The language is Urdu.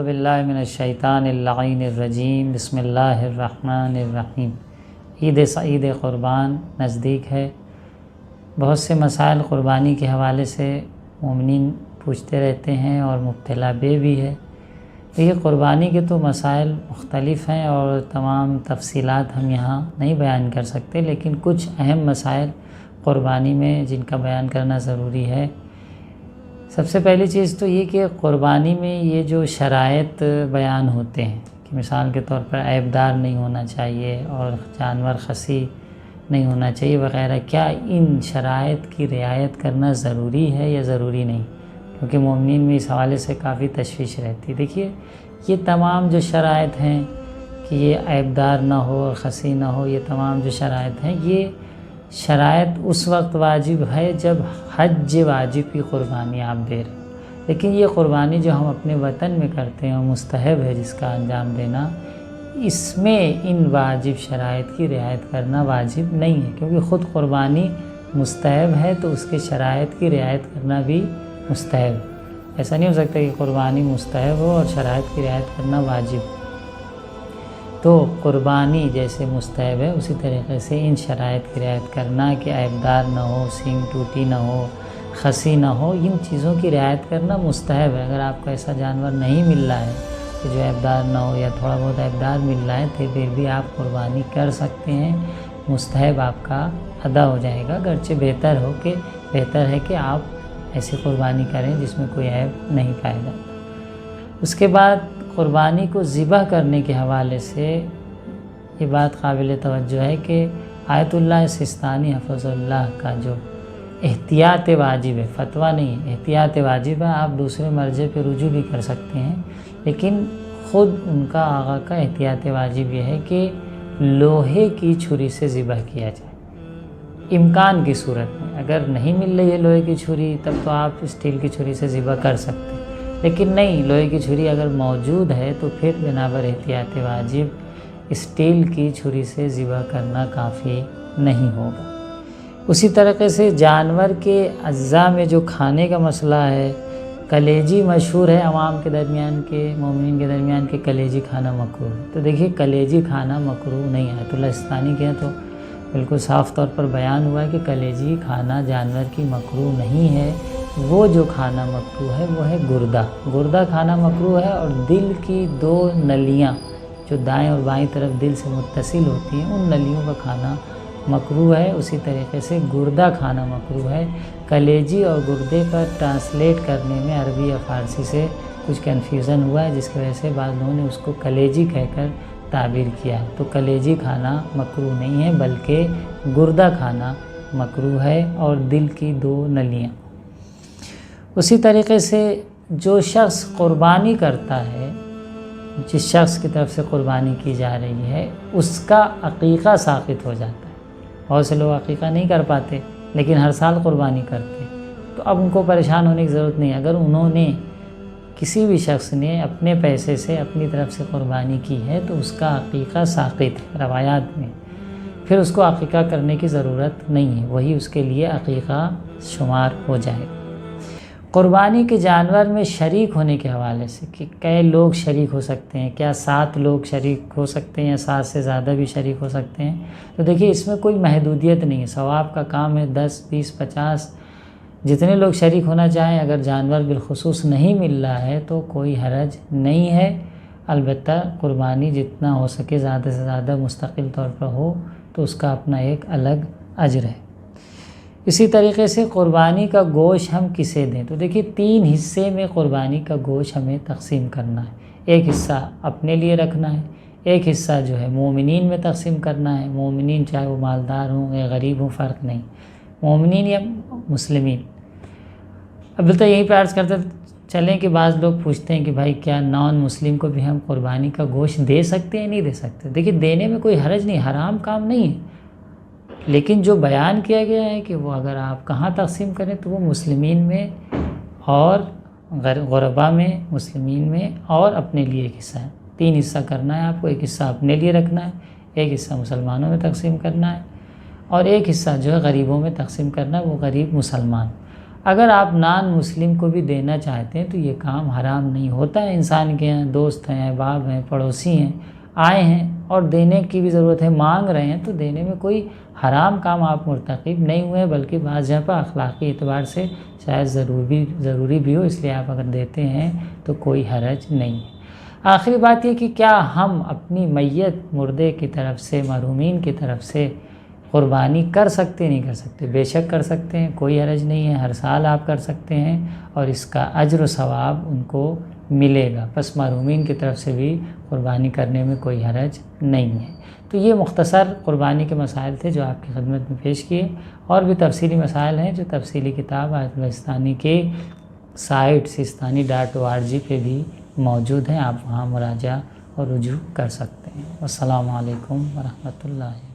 باللہ من الشیطان اللعین الرجیم بسم اللہ الرحمن الرحیم۔ عید سعید قربان نزدیک ہے۔ بہت سے مسائل قربانی کے حوالے سے مومنین پوچھتے رہتے ہیں اور مبتلا بھی ہے۔ یہ قربانی کے تو مسائل مختلف ہیں اور تمام تفصیلات ہم یہاں نہیں بیان کر سکتے، لیکن کچھ اہم مسائل قربانی میں جن کا بیان کرنا ضروری ہے۔ سب سے پہلی چیز تو یہ کہ قربانی میں یہ جو شرائط بیان ہوتے ہیں کہ مثال کے طور پر عیبدار نہیں ہونا چاہیے اور جانور خصی نہیں ہونا چاہیے وغیرہ، کیا ان شرائط کی رعایت کرنا ضروری ہے یا ضروری نہیں؟ کیونکہ مومنین میں اس حوالے سے کافی تشویش رہتی ہے۔ دیکھیے، یہ تمام جو شرائط ہیں کہ یہ عیبدار نہ ہو اور خصی نہ ہو، یہ تمام جو شرائط ہیں، یہ شرائط اس وقت واجب ہے جب حج واجب کی قربانی آپ دے رہے ہیں، لیکن یہ قربانی جو ہم اپنے وطن میں کرتے ہیں اور مستحب ہے جس کا انجام دینا، اس میں ان واجب شرائط کی رعایت کرنا واجب نہیں ہے، کیونکہ خود قربانی مستحب ہے تو اس کے شرائط کی رعایت کرنا بھی مستحب۔ ایسا نہیں ہو سکتا کہ قربانی مستحب ہو اور شرائط کی رعایت کرنا واجب۔ تو قربانی جیسے مستحب ہے اسی طریقے سے ان شرائط کی رعایت کرنا کہ عیبدار نہ ہو، سینگ ٹوٹی نہ ہو، خصی نہ ہو، ان چیزوں کی رعایت کرنا مستحب ہے۔ اگر آپ کو ایسا جانور نہیں مل رہا ہے کہ جو عیبدار نہ ہو یا تھوڑا بہت عیبدار مل رہا ہے تو پھر بھی آپ قربانی کر سکتے ہیں، مستحب آپ کا ادا ہو جائے گا، گرچہ بہتر ہے کہ آپ ایسی قربانی کریں جس میں کوئی عیب نہیں پایا جاتا۔ اس کے بعد قربانی کو ذبح کرنے کے حوالے سے یہ بات قابل توجہ ہے کہ آیت اللہ سستانی حفظ اللہ کا جو احتیاط واجب ہے، فتویٰ نہیں ہے، احتیاط واجب ہے، آپ دوسرے مرجع پہ رجوع بھی کر سکتے ہیں، لیکن خود ان کا آقا کا احتیاط واجب یہ ہے کہ لوہے کی چھری سے ذبح کیا جائے۔ امکان کی صورت میں اگر نہیں مل رہی ہے لوہے کی چھری تب تو آپ اسٹیل کی چھری سے ذبح کر سکتے ہیں، لیکن نہیں، لوہے کی چھری اگر موجود ہے تو پھر بنابر احتیاط واجب اسٹیل کی چھری سے ذبح کرنا کافی نہیں ہوگا۔ اسی طریقے سے جانور کے اجزاء میں جو کھانے کا مسئلہ ہے، کلیجی مشہور ہے عوام کے درمیان کے مومنین کے درمیان کہ کلیجی کھانا مکروہ ہے۔ تو دیکھیے، کلیجی کھانا مکروہ نہیں ہے، آیت اللہ سستانی کے تو بالکل صاف طور پر بیان ہوا ہے کہ کلیجی کھانا جانور کی مکروہ نہیں ہے۔ وہ جو کھانا مکروہ ہے وہ ہے گردہ کھانا مکروہ ہے، اور دل کی دو نلیاں جو دائیں اور بائیں طرف دل سے متصل ہوتی ہیں ان نلیوں کا کھانا مکروہ ہے۔ اسی طریقے سے گردہ کھانا مکروہ ہے۔ کلیجی اور گردے کا ٹرانسلیٹ کرنے میں عربی یا فارسی سے کچھ کنفیوژن ہوا ہے، جس کی وجہ سے بعض لوگوں نے اس کو کلیجی کہہ کر تعبیر کیا ہے۔ تو کلیجی کھانا مکروہ نہیں ہے بلکہ گردہ کھانا مکروہ ہے، اور دل کی دو نلیاں۔ اسی طریقے سے جو شخص قربانی کرتا ہے، جس شخص کی طرف سے قربانی کی جا رہی ہے، اس کا عقیقہ ساقط ہو جاتا ہے۔ بہت سے لوگ عقیقہ نہیں کر پاتے لیکن ہر سال قربانی کرتے، تو اب ان کو پریشان ہونے کی ضرورت نہیں۔ اگر انہوں نے کسی بھی شخص نے اپنے پیسے سے اپنی طرف سے قربانی کی ہے تو اس کا عقیقہ ساقط ہے روایات میں، پھر اس کو عقیقہ کرنے کی ضرورت نہیں ہے، وہی اس کے لیے عقیقہ شمار ہو جائے گا۔ قربانی کے جانور میں شریک ہونے کے حوالے سے کہ کئی لوگ شریک ہو سکتے ہیں، کیا 7 لوگ شریک ہو سکتے ہیں یا 7 سے زیادہ بھی شریک ہو سکتے ہیں؟ تو دیکھیے، اس میں کوئی محدودیت نہیں ہے، ثواب کا کام ہے، 10 20 50 جتنے لوگ شریک ہونا چاہیں۔ اگر جانور بالخصوص نہیں مل رہا ہے تو کوئی حرج نہیں ہے، البتہ قربانی جتنا ہو سکے زیادہ سے زیادہ مستقل طور پر ہو تو اس کا اپنا ایک الگ اجر ہے۔ اسی طریقے سے قربانی کا گوشت ہم کسے دیں؟ تو دیکھیے، 3 حصے میں قربانی کا گوشت ہمیں تقسیم کرنا ہے۔ ایک حصہ اپنے لیے رکھنا ہے، ایک حصہ جو ہے مومنین میں تقسیم کرنا ہے۔ مومنین چاہے وہ مالدار ہوں یا غریب ہوں، فرق نہیں، مومنین یا مسلمین۔ البتہ یہیں پہ عرض کرتے چلیں کہ بعض لوگ پوچھتے ہیں کہ بھائی کیا نان مسلم کو بھی ہم قربانی کا گوشت دے سکتے ہیں؟ نہیں دے سکتے۔ دیکھیے، دینے میں کوئی حرج نہیں، حرام کام نہیں ہے، لیکن جو بیان کیا گیا ہے کہ وہ اگر آپ کہاں تقسیم کریں تو وہ مسلمین میں اور غربا میں، مسلمین میں اور اپنے لیے ایک حصہ ہے۔ 3 حصہ کرنا ہے آپ کو، ایک حصہ اپنے لیے رکھنا ہے، ایک حصہ مسلمانوں میں تقسیم کرنا ہے، اور ایک حصہ جو ہے غریبوں میں تقسیم کرنا ہے، وہ غریب مسلمان۔ اگر آپ نان مسلم کو بھی دینا چاہتے ہیں تو یہ کام حرام نہیں ہوتا ہے، انسان کے یہاں دوست ہیں، احباب ہیں، پڑوسی ہیں، آئے ہیں اور دینے کی بھی ضرورت ہے، مانگ رہے ہیں، تو دینے میں کوئی حرام کام آپ مرتکب نہیں ہوئے، بلکہ بعض جگہ پر اخلاقی اعتبار سے شاید ضروری بھی ہو، اس لیے آپ اگر دیتے ہیں تو کوئی حرج نہیں ہے۔ آخری بات یہ کہ کیا ہم اپنی میت مردے کی طرف سے، محرومین کی طرف سے قربانی کر سکتے نہیں کر سکتے؟ بے شک کر سکتے ہیں، کوئی حرج نہیں ہے، ہر سال آپ کر سکتے ہیں اور اس کا اجر و ثواب ان کو ملے گا۔ پس محرومین کی طرف سے بھی قربانی کرنے میں کوئی حرج نہیں ہے۔ تو یہ مختصر قربانی کے مسائل تھے جو آپ کی خدمت میں پیش کیے، اور بھی تفصیلی مسائل ہیں جو تفصیلی کتاب آیت اللہ سستانی کے سائٹ sistani.org پہ بھی موجود ہیں، آپ وہاں مراجعہ اور رجوع کر سکتے ہیں۔ السلام علیکم ورحمۃ اللہ۔